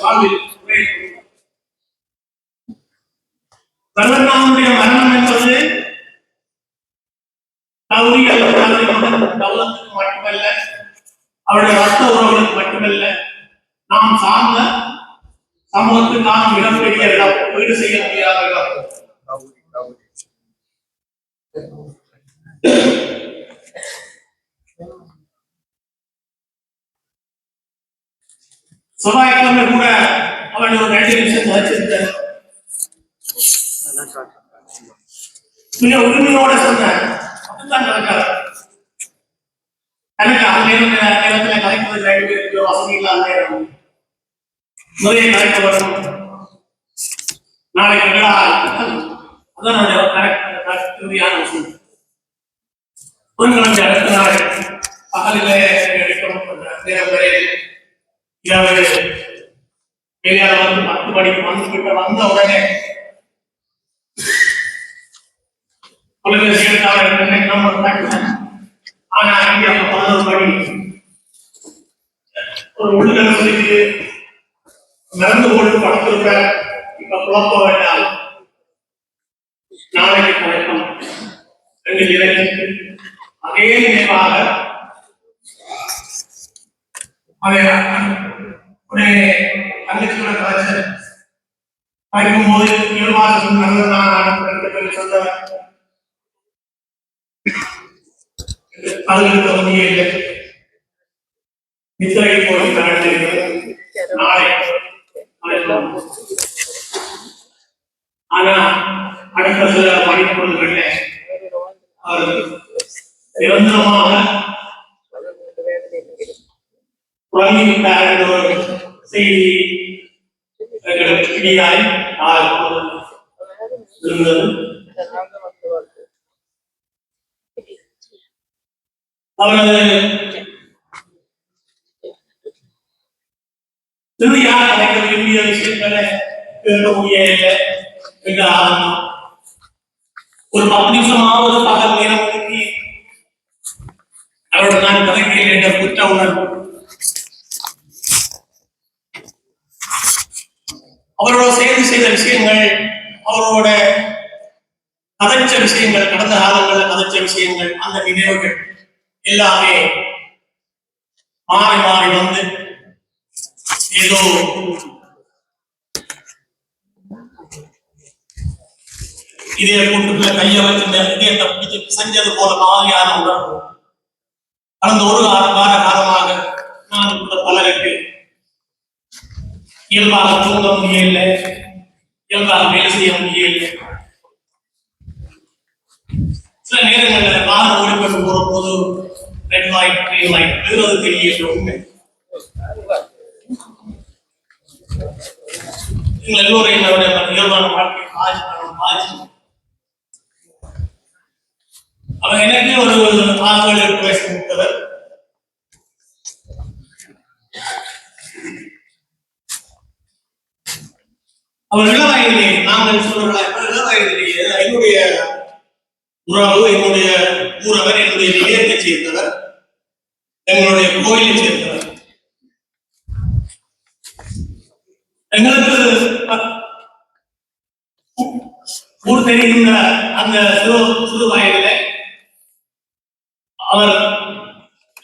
வாழ்வில் கருணாவுடைய மரணம் என்பது கௌரி அல்லது கௌரவத்துக்கு மட்டுமல்ல, அவருடைய ரத்த உறவுகளுக்கு மட்டுமல்ல, நாம் சார்ந்த சமூகத்துக்கு நாம் மிகப்பெரிய இழப்பு, வீடு செய்ய முடியாத இழப்பு. செவ்வாய்க்கிழமை கூட அவன் ஒரு 2 நிமிஷம் வச்சிருந்த மிக உரிமையோட சொன்ன அப்படித்தான் நடக்காது. எனக்கு அந்த நேரத்தில் கலைப்பது 2 பேருக்கு வசதி இல்லாத நேரம் நிறைய கலைக்க வரும். நாளைக்கு அதான் இறுதியான விஷயம். புதன்கிழமை அடுத்த நாள் பகலிலே எடுக்கும் நேரம் வரையில் இரவு வெளியால வந்து 10 மணிக்கு வந்துகிட்ட வந்த உடனே தொலைபேசி எடுத்தாலும் ஆனா இங்கே 11 மணி ஒரு உள்ளுக்கு நடந்து கொண்டு படுத்திருக்க. இப்ப குழப்ப வேண்டாம், நாளைக்கு கலைப்பம் 2 இளைஞருக்கு அதே நினைவாக அதை ஒரு தங்கச்சியோட கலைச்ச படிக்கும்போது இயல்பாக நல்ல சொல்ல அதுக்கு வந்தியே இல்லை. நித்திரை போய் நாளை ஆனா அடுத்த சில படிப்பொருள்கள அவர் நிரந்தரமாக உறங்கிவிட்டார் என்ற ஒரு செய்தி எங்களுக்கு இனியாய் இருந்தது. அவரது இறுதியாக கிடைக்க விரும்பிய விஷயங்களை கேட்கக்கூடிய என்ற ஆரம்பம் ஒரு 10 நிமிஷமாவது பகல் நேரம் ஒதுக்கி அவரோட நான் கதைக்கிறேன் என்ற குற்ற உணர்வு, அவரோட சேர்ந்து செய்த விஷயங்கள், அவரோட கதைச்ச விஷயங்கள், கடந்த காலங்களில் கதைச்ச விஷயங்கள், அந்த நினைவுகள் எல்லாமே மாறி மாறி வந்து ஏதோ இதே கூட்டுக்குள்ள கைய வச்சு இதயத்தை பிடிச்சு செஞ்சது போல மாதிரியான உணர்வு. கடந்த ஒரு வார காலமாக நான் பலருக்கு இயல்பாக தூங்க முடியல, இயல்பாக வேலை செய்ய முடியல. சில நேரங்களில் வாகன ஓடிப்பட்டு போற போது ரெட் லைட் கிரீன் லைட் பெறுவது தெரியல. உண்மை நீங்கள் எல்லோரும் என்னுடைய இயல்பான வாழ்க்கை பாதிச்சு அவன் எனக்கு ஒரு 7 வயசு மூத்தவர். அவர் இளவயதிலே நாங்கள் சொல்றோம் இளவயதிலேயே என்னுடைய உறவு, என்னுடைய ஊரவர், என்னுடைய நிலையத்தை சேர்ந்தவர், எங்களுடைய கோயிலை சேர்ந்தவர். எங்களுக்கு ஊர் தெரிகின்ற அந்த சிறு வயதிலே அவர்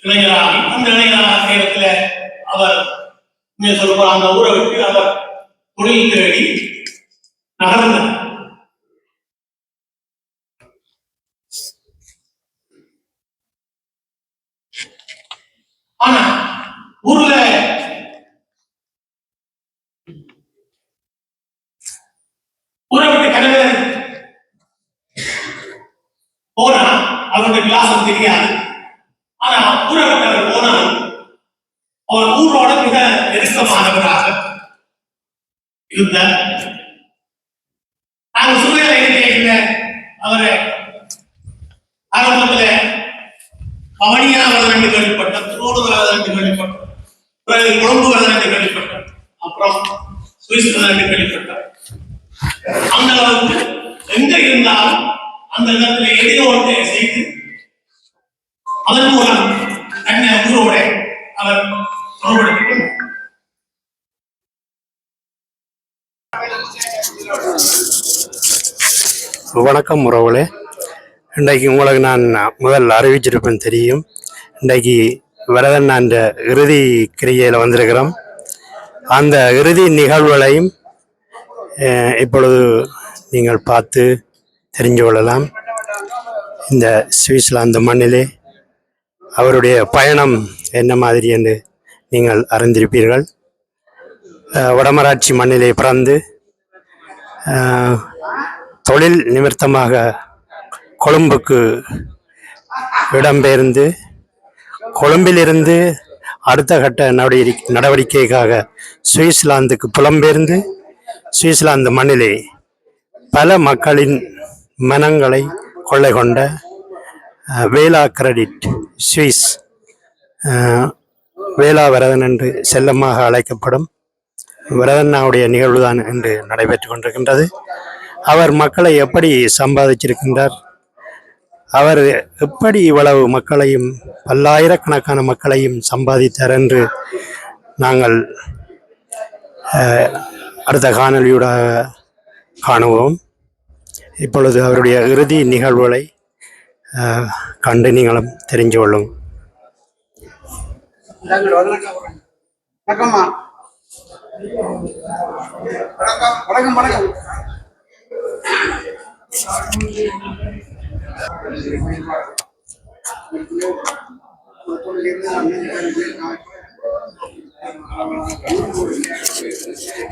இளைஞராகி அந்த இளைஞராக நேரத்தில் அவர் சொல்ற அந்த ஊரை விட்டு அவர் தொழில் தேடி நகர்ந்தார். ஆனா ஊர்ல ஊரை விட்டு கடவுள போனா அவருடைய விலாசம் தெரியாது. ஆனா ஊரை விட்டு அவர் போனால் அவர் ஊரோட மிக நெருக்கமானவராக இருந்தார். நாங்கள் சூழ்நிலை அவரை ஆரம்பத்தில் பவனியா வரதன் என்று கேள்விப்பட்டார், திருவோடு வரதன் என்று கேள்விப்பட்டார், பிறகு கொழும்பு வரதன் என்று கேள்விப்பட்டார், அப்புறம் சுவிஸ் வரதன் என்று கேள்விப்பட்டார். அந்த அளவுக்கு எங்க இருந்தாலும் அந்த இடத்துல எதையோ ஒன்றை செய்து அதன் மூலம் தன்னை ஊரோட அவர் தொடர்படுத்திக் கொண்டார். வணக்கம் உறவுகளே. இன்றைக்கு உங்களுக்கு நான் முதல் அறிவிச்சிருப்பேன் தெரியும். இன்றைக்கு வரதன் அந்த இறுதி கிரியையில் வந்திருக்கிறோம். அந்த இறுதி நிகழ்வுகளையும் இப்பொழுது நீங்கள் பார்த்து தெரிஞ்சு கொள்ளலாம். இந்த சுவிட்சர்லாந்து மண்ணிலே அவருடைய பயணம் என்ன மாதிரி என்று நீங்கள் அறிந்திருப்பீர்கள். வடமராட்சி மண்ணிலே பிறந்து தொழில் நிமித்தமாக கொழும்புக்கு இடம்பெயர்ந்து கொழும்பிலிருந்து அடுத்த கட்ட நடவடிக்கைக்காக சுவிட்சர்லாந்துக்கு புலம்பெயர்ந்து சுவிட்சர்லாந்து மண்ணிலே பல மக்களின் மனங்களை கொள்ளை கொண்ட வேலா கிரெடிட் சுவிஸ் வேலா வரதன் என்று செல்லமாக அழைக்கப்படும் வரதண்ணாவுடைய நிகழ்வுதான் என்று நடைபெற்று கொண்டிருக்கின்றது. அவர் மக்களை எப்படி சம்பாதிச்சிருக்கின்றார், அவர் எப்படி இவ்வளவு மக்களையும் பல்லாயிரக்கணக்கான மக்களையும் சம்பாதித்தார் என்று நாங்கள் அடுத்த காணொலியூடாக காணுவோம். இப்பொழுது அவருடைய இறுதி நிகழ்வுகளை கண்டு நீங்களும் தெரிஞ்சு கொள்ளும்.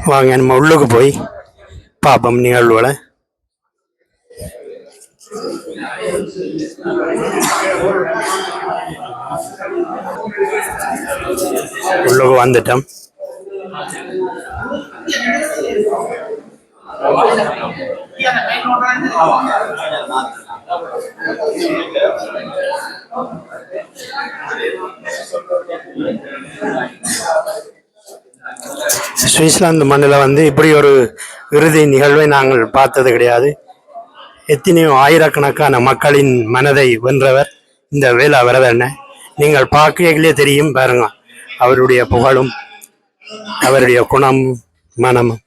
வாங்க நம்ம உள்ளுக்கு போய் பாப்போம் நிகழ்வுகளை. உள்ளுக்கு வந்துட்டோம். சுவிட்சர்லாந்து மண்ணில் இப்படி ஒரு இறுதி நிகழ்வை நாங்கள் பார்த்தது கிடையாது. எத்தனையோ ஆயிரக்கணக்கான மக்களின் மனதை வென்றவர் இந்த வேலா வரதன். நீங்கள் பார்க்கலே தெரியும் பாருங்க, அவருடைய புகழும் அவருடைய குணம் மனமும்.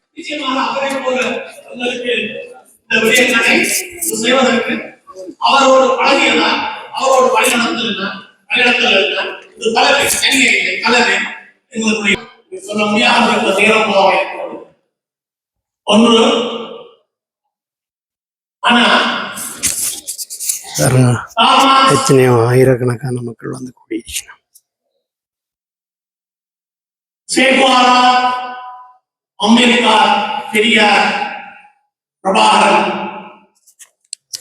அவரோடு பழகியதா, அவரோடு எங்களுடைய சொல்ல முடியாத நேரம் ஒன்று. ஆனா எத்தனையோ ஆயிரக்கணக்கான மக்கள் கூடியிருக்கிறாங்க. சேகுவாரா, அம்பேத்கர், பெரியார், பிரபாகரன்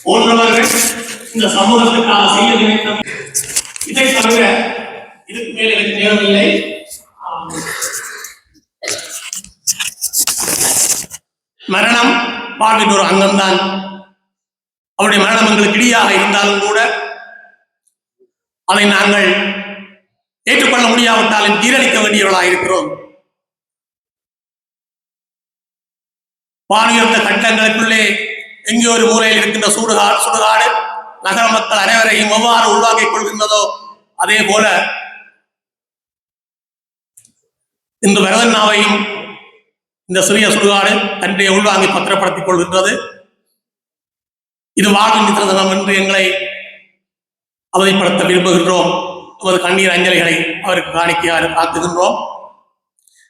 போன்றவர்கள் இந்த சமூகத்துக்காக செய்ய நினைத்த இதை தவிர இதுக்கு மேல் எனக்கு தேவையில்லை. மரணம் வாழ்வின் ஒரு அங்கம்தான். அவருடைய மரணம் எங்களுக்கு இடியாக இருந்தாலும் கூட அதை நாங்கள் ஏற்றுக்கொள்ள முடியாவிட்டாலும் தீரளிக்க வேண்டியவர்களாக இருக்கிறோம். வானுயர்ந்த கட்டங்களுக்குள்ளே எங்கே ஒரு மூலையில் இருக்கின்ற சுடுகாடு நகர மக்கள் அனைவரையும் எவ்வாறு உருவாக்கிக் கொள்கின்றதோ அதே போல இந்த வரதண்ணாவையும் இந்த சிறிய சுடுகாடு தன்னை உள்வாங்கி பத்திரப்படுத்திக் கொள்கின்றது. இது வாழ்வின் நித்திரதனம் என்று எங்களை அவதிப்படுத்த விரும்புகின்றோம். நமது கண்ணீர் அஞ்சலிகளை அவருக்கு காணிக்கையாக காத்துகின்றோம்.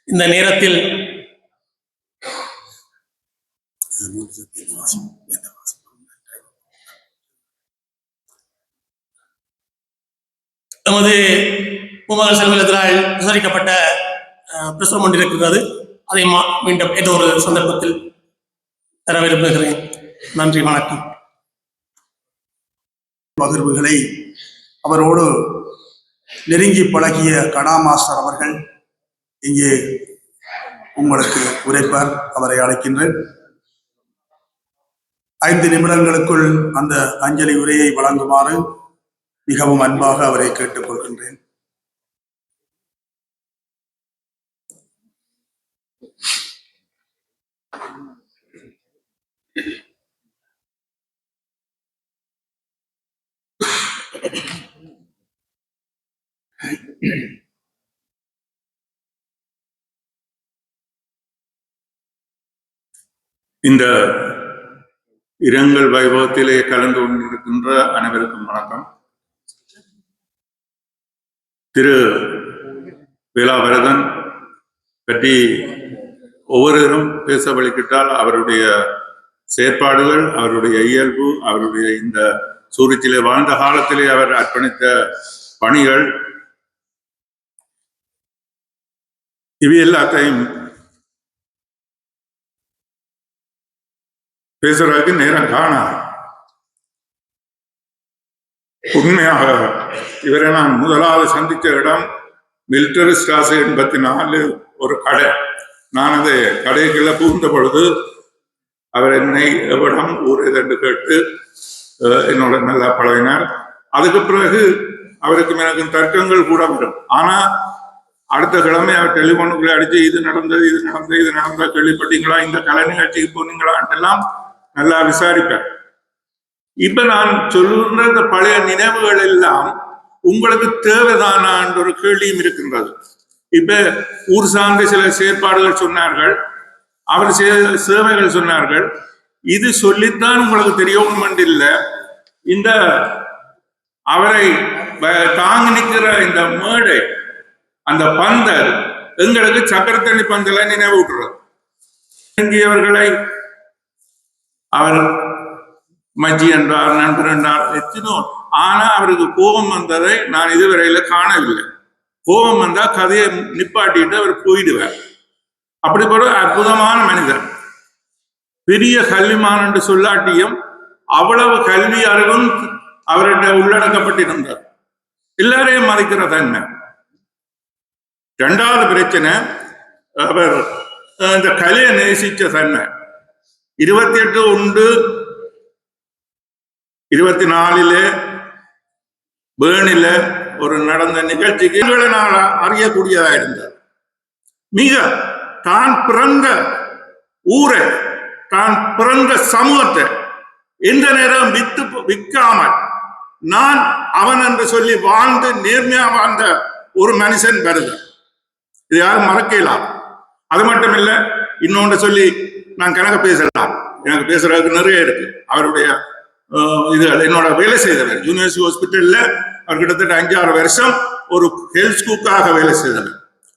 இந்த நேரத்தில் நமது பூமகள் செல்வத்தினால் விசாரிக்கப்பட்ட பிரசுரம் ஒன்று இருக்கிறது. அதை மீண்டும் ஏதோ ஒரு சந்தர்ப்பத்தில் தர விரும்புகிறேன். நன்றி, வணக்கம். பகிர்வுகளை அவரோடு நெருங்கி பழகிய கடா மாஸ்டர் அவர்கள் இங்கே உங்களுக்கு உரைப்பார். அவரை அழைக்கின்றேன். 5 நிமிடங்களுக்குள் அந்த அஞ்சலி உரையை வழங்குமாறு மிகவும் அன்பாக அவரை கேட்டுக்கொள்கின்றேன். இந்த இரங்கல் வைபவத்திலே கலந்து கொண்டிருக்கின்ற அனைவருக்கும் வணக்கம். திரு வேலாவரதன் பற்றி ஒவ்வொருவரும் பேச வழிகிட்டால் அவருடைய செயற்பாடுகள், அவருடைய இயல்பு, அவருடைய இந்த சூரியத்திலே வாழ்ந்த காலத்திலே அவர் அர்ப்பணித்த பணிகள், இவை எல்லாத்தையும் பேசுறதுக்கு நேரம் காணாது. உண்மையாக இவரை நான் முதலாவது சந்தித்த இடம் மில்டரி ஸ்டாஸ் 84 ஒரு கடை. நான் அந்த கடைக்குள்ள புகுந்த பொழுது அவர் என்னை எவ்விடம் ஊர் எதென்று கேட்டு என்னோட நல்லா பழகினார். அதுக்கு பிறகு அவருக்கு எனக்கும் தர்க்கங்கள் கூட வரும். ஆனா அடுத்த கிழமை அவர் டெலிபோனுக்குள்ள அடிச்சு இது நடந்தது கேள்விப்பட்டீங்களா, இந்த கலை நிகழ்ச்சிக்கு போனீங்களான்ட்டெல்லாம் நல்லா விசாரிப்பேன். இப்ப நான் சொல்லுகின்ற இந்த பழைய நினைவுகள் எல்லாம் உங்களுக்கு தேவைதானான்ற ஒரு கேள்வியும் இருக்கின்றது. இப்ப ஊர் சார்ந்த சில செயற்பாடுகள் சொன்னார்கள், அவர் சேவைகள் சொன்னார்கள். இது சொல்லித்தான் உங்களுக்கு தெரியணும் இல்லை. இந்த அவரை தாங்கி நிற்கிற இந்த மேடை, அந்த பந்தல் எங்களுக்கு சக்கரத்தண்ணி பந்தலை நினைவூட்டுறது. இங்கியவர்களை அவர் மஜ்ஜி என்றார், நண்பர் என்றார், எத்தனோ. ஆனா அவருக்கு கோபம் வந்ததை நான் இதுவரையில காணவில்லை. கோபம் வந்தா கதையை நிப்பாட்டிட்டு அவர் போயிடுவார். அப்படிப்பட்ட அற்புதமான மனிதர். பெரிய கல்விமான் என்று சொல்லாட்டியும் அவ்வளவு கல்வி அறிவும் அவருடைய உள்ளடக்கப்பட்டிருந்தார். எல்லாரையும் மதிக்கிற தன்மை. இரண்டாவது பிரச்சனை, அவர் இந்த கலையை நேசிச்ச தன்மை. 28/1/24 பேர்னில ஒரு நடந்த நிகழ்ச்சிக்கு நான் அறியக்கூடியதா இருந்தார். மிக தான் பிறந்த ஊரை, தான் பிறந்த சமூகத்தை எந்த நேரம் விற்காமல் நான் அவன் என்று சொல்லி வாழ்ந்து நேர்மையா வாழ்ந்த ஒரு மனுஷன் வருது. இது யாரும் மறக்கலாம். அது மட்டும் இல்ல, இன்னொன்று சொல்லி நான் கணக்கு பேசலாம். எனக்கு பேசுறதுக்கு நிறைய இருக்கு. அவருடைய இது என்னோட வேலை செய்தவர் யூனிவர்சிட்டி ஹாஸ்பிட்டல்ல அவர் கிட்டத்தட்ட 5-6 வருஷம் ஒரு ஹெல்த் குக்காக வேலை செய்தவர்.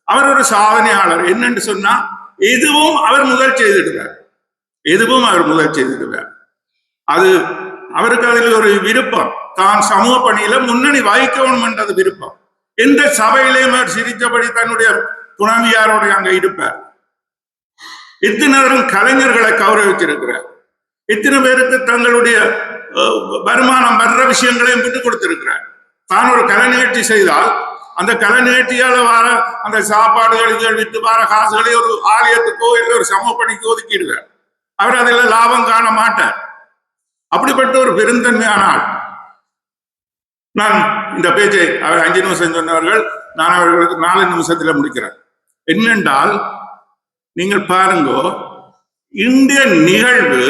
அவர் ஒரு சாதனையாளர். என்னன்னு சொன்னா எதுவும் அவர் முதல் செய்திடுவார். அது அவருக்கு அதில் ஒரு விருப்பம். தான் சமூக பணியில முன்னணி வகிக்கணும் என்றது விருப்பம். எந்த சபையிலேயும் அவர் சிரித்தபடி தன்னுடைய துணைவியாரோட அங்க இருப்பார். எத்தனை நேரம் கலைஞர்களை கௌரவிச்சிருக்கிறார். எத்தனை பேருக்கு தங்களுடைய வருமானம் வர்ற விஷயங்களையும் விட்டு கொடுத்திருக்கிறார். தான் ஒரு கலை நிகழ்ச்சி செய்தால் அந்த கலை நிகழ்ச்சியால வர அந்த சாப்பாடுகள் விட்டு வர காசுகளை ஒரு ஆலயத்துக்கோ இல்லை ஒரு சமூக பணிக்கோ ஒதுக்கிடுவார். அவர் அதில் லாபம் காண மாட்டார். அப்படிப்பட்ட ஒரு பெருந்தன்மையான ஆள். நான் இந்த பேச்சை அவர் 5 நிமிஷம் சொன்னவர்கள், நான் அவர்களுக்கு 4 நிமிஷத்துல முடிக்கிறேன். என்னென்றால், நீங்கள் பாருங்க, இந்த நிகழ்வு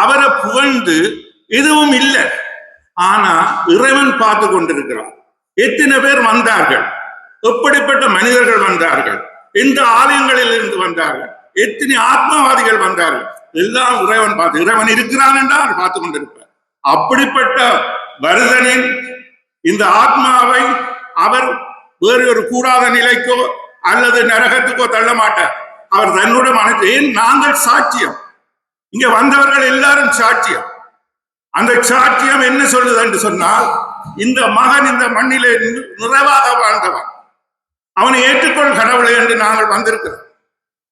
அவரை புகழ்ந்து எதுவும் இல்லை. ஆனா இறைவன் பார்த்து கொண்டிருக்கிறார். எத்தனை பேர் வந்தார்கள், எப்படிப்பட்ட மனிதர்கள் வந்தார்கள், எந்த ஆலயங்களில் இருந்து வந்தார்கள், எத்தனை ஆத்மவாதிகள் வந்தார்கள், எல்லாம் இறைவன் பார்த்து, இறைவன் இருக்கிறான் என்றால் பார்த்து கொண்டிருப்பார். அப்படிப்பட்ட வருதனின் இந்த ஆத்மாவை அவர் வேறு ஒரு கூடாத நிலைக்கோ அல்லது நரகத்துக்கோ தள்ள மாட்டார். அவர் தன்னுடைய மனத்தை, நாங்கள் சாட்சியம், இங்க வந்தவர்கள் எல்லாரும் சாட்சியம். அந்த சாட்சியம் என்ன சொல்லுது என்று சொன்னால், இந்த மகன் இந்த மண்ணிலே நிறைவாக வாழ்ந்தவன், அவனை ஏற்றுக்கொள் கடவுளை என்று நாங்கள் வந்திருக்கிறோம்.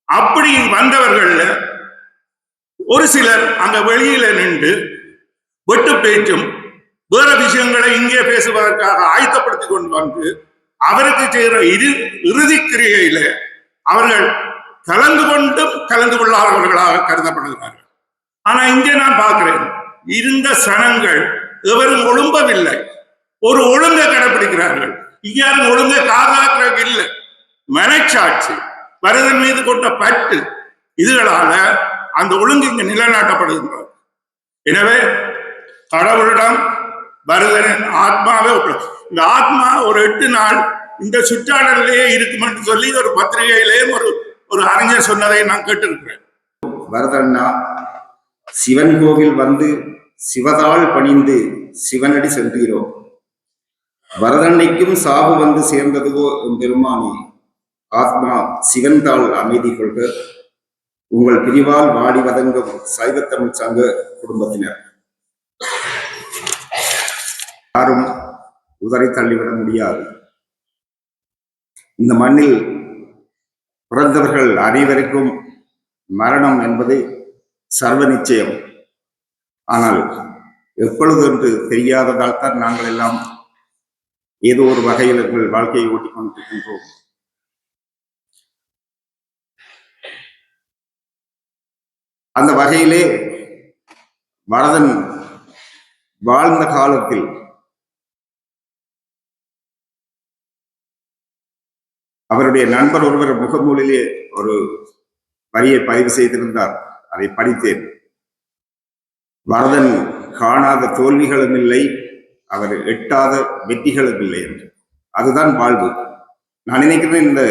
அப்படி வந்தவர்கள் ஒரு சிலர் அங்க வெளியில நின்று வெட்டு பேச்சும் வேற விஷயங்களை இங்கே பேசுவதற்காக ஆயத்தப்படுத்திக் கொண்டு வந்து அவருக்கு செய்கிற இறுதி கிரியையில அவர்கள் கலந்து கொண்டும் கலந்து கொள்ளாதவர்களாக கருதப்படுகிறார்கள். ஆனா இங்கே நான் பார்க்கிறேன், இருந்த சனங்கள் எவரும் ஒழும்பவில்லை, ஒரு ஒழுங்கை கடைபிடிக்கிறார்கள். இங்காரும் ஒழுங்கை காதாக்குறது இல்லை. மனச்சாட்சி, வரதன் மீது கொண்ட பற்று, இதுகளால அந்த ஒழுங்கு இங்கு நிலைநாட்டப்படுகின்றது. எனவே கடவுளிடம் வரதனின் ஆத்மாவே, இந்த ஆத்மா ஒரு 8 நாள் இந்த சுற்றாடலிலேயே இருக்கும் என்று சொல்லி ஒரு பத்திரிகையிலேயும் ஒரு அறிஞர் சொன்னதை நான் கேட்டிருக்கிறேன். வரதண்ணா சிவன் கோவில் வந்து சிவதாள் பணிந்து சிவனடி சென்றீரோ, வரதண்ணைக்கும் சாவு வந்து சேர்ந்ததுவோ பெருமானே, ஆத்மா சிவன் தாள் அமைதி கொள்க, உங்கள் பிரிவால் வாடி வதங்கும் சைவத்தமிழ் சங்க குடும்பத்தினர் யாரும் உதறி தள்ளிவிட முடியாது. இந்த மண்ணில் பிறந்தவர்கள் அனைவருக்கும் மரணம் என்பது சர்வ நிச்சயம். ஆனால் எப்பொழுது என்று தெரியாததால் தான் நாங்கள் எல்லாம் ஏதோ ஒரு வகையில் எங்கள் வாழ்க்கையை ஓட்டிக் கொண்டிருக்கின்றோம். அந்த வகையிலே வரதன் வாழ்ந்த காலத்தில் அவருடைய நண்பர் ஒருவர் முகநூலிலே ஒரு வரியை பதிவு செய்திருந்தார். அதை படித்தேன். வரதன் காணாத தோல்விகளும் இல்லை, அவர் எட்டாத வெற்றிகளும் இல்லை என்று. அதுதான் வாழ்வு. நான் நினைக்கிறேன் இந்த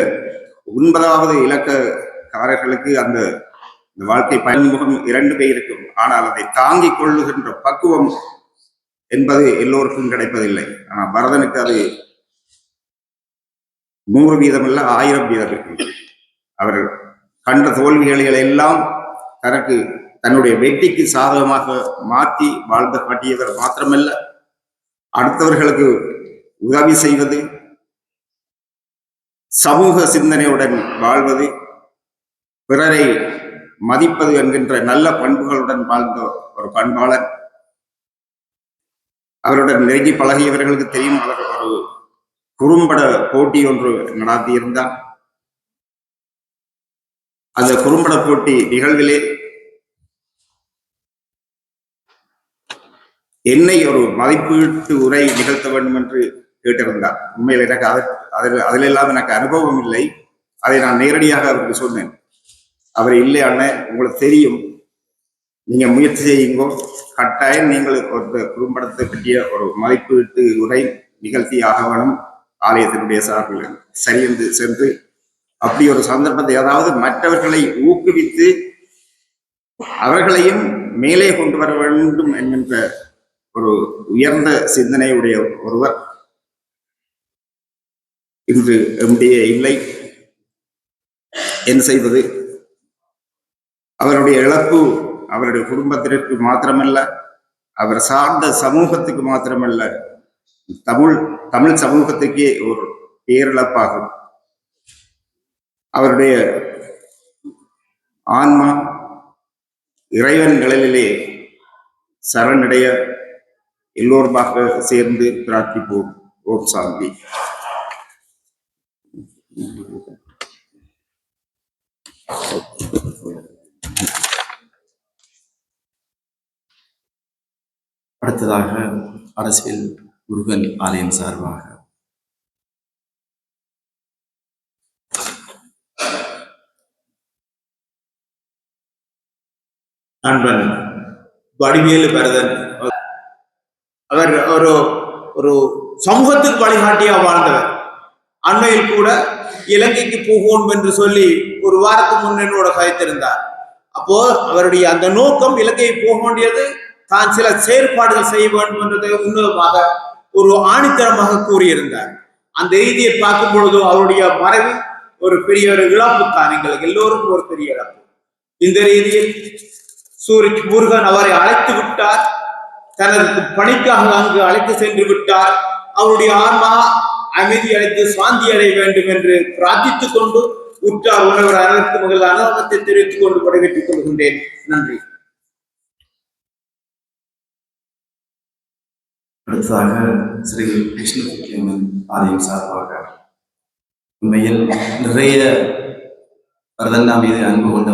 9வது இலக்கக்காரர்களுக்கு அந்த வாழ்க்கை பயன்முகம் 2 பேருக்கும், ஆனால் அதை தாங்கிக் கொள்ளுகின்ற பக்குவம் என்பது எல்லோருக்கும் கிடைப்பதில்லை. ஆனால் பரதனுக்கு அது 100% அல்ல, 1000% இருக்கு. அவர் கண்ட தோல்விகளை எல்லாம் தனக்கு தன்னுடைய வெற்றிக்கு சாதகமாக மாற்றி வாழ்ந்து காட்டியவர் மாத்திரமல்ல, அடுத்தவர்களுக்கு உதவி செய்வது, சமூக சிந்தனையுடன் வாழ்வது, பிறரை மதிப்பது என்கின்ற நல்ல பண்புகளுடன் வாழ்ந்த ஒரு பண்பாளர். அவருடன் நெருங்கி பழகியவர்களுக்கு தெரியும். அவர் ஒரு குறும்பட போட்டி ஒன்று நடாத்தியிருந்தார். அந்த குறும்பட போட்டி நிகழ்விலே என்னை ஒரு மதிப்பீட்டு உரை நிகழ்த்த வேண்டும் என்று கேட்டிருந்தார். உண்மையில் எனக்கு அதிலெல்லாம் எனக்கு அனுபவம் இல்லை. அதை நான் நேரடியாக அவருக்கு சொன்னேன். அவர் இல்லை அண்ணன், உங்களுக்கு தெரியும், நீங்க முயற்சி செய்யுங்கோ, கட்டாயம் நீங்கள் ஒரு குறும்படத்தை பற்றிய ஒரு மதிப்பீட்டு உரை நிகழ்த்தி ஆக வேணும் ஆலயத்தினுடைய சார்பில் சரி என்று சென்று அப்படி ஒரு சந்தர்ப்பத்தை, அதாவது மற்றவர்களை ஊக்குவித்து அவர்களையும் மேலே கொண்டு வர வேண்டும் என்கின்ற ஒரு உயர்ந்த சிந்தனையுடைய ஒருவர் இன்று எம்டிஏ இல்லை. என்ன செய்வது? அவருடைய இழப்பு அவருடைய குடும்பத்திற்கு மாத்திரமல்ல, அவர் சார்ந்த சமூகத்துக்கு மாத்திரமல்ல, தமிழ் சமூகத்துக்கே ஒரு பேரிழப்பாகும். அவருடைய ஆன்மா இறைவன் நிழலிலே சரணடைய எல்லோருமாக சேர்ந்து பிரார்த்திப்போம். ஓம் சாந்தி. அடுத்ததாக அரசியல் முருகன் ஆலயம் சார்பாக நண்பன் வடிவேலு பரதன் அவர் ஒரு சமூகத்துக்கு வழிகாட்டியா வாழ்ந்தவர். அண்மையில் கூட இலங்கைக்கு போகணும் என்று சொல்லி ஒரு வாரத்துக்கு முன்னோட கதைத்திருந்தார். அப்போ அவருடைய அந்த நோக்கம் இலங்கையை போக வேண்டியது, தான் சில செயற்பாடுகள் செய்ய வேண்டும் என்றதை உன்னதமாக ஒரு ஆணித்தரமாக கூறியிருந்தார். அந்த ரீதியை பார்க்கும் பொழுது அவருடைய மறைவு ஒரு பெரிய ஒரு இழப்பு தான், எங்களுக்கு எல்லோருக்கும் ஒரு பெரிய இழப்பு. இந்த ரீதியில் முருகன் அவரை அழைத்து விட்டார், தனது பணிக்காக அங்கு அழைத்து சென்று விட்டார். அவருடைய ஆன்மா அமைதி அடைந்து சாந்தி அடைய வேண்டும் என்று பிரார்த்தித்துக் கொண்டு உற்றார் உணவர் அனைத்து மகள் அனுபவத்தை தெரிவித்துக் கொண்டு விடைபெற்றுக் கொள்கின்றேன். நன்றி. அடுத்ததாக ஸ்ரீ விஷ்ணு ஆலயம் சார்பாக உண்மையில் நிறைய வரதண்ணா மீது அன்பு கொண்டவர்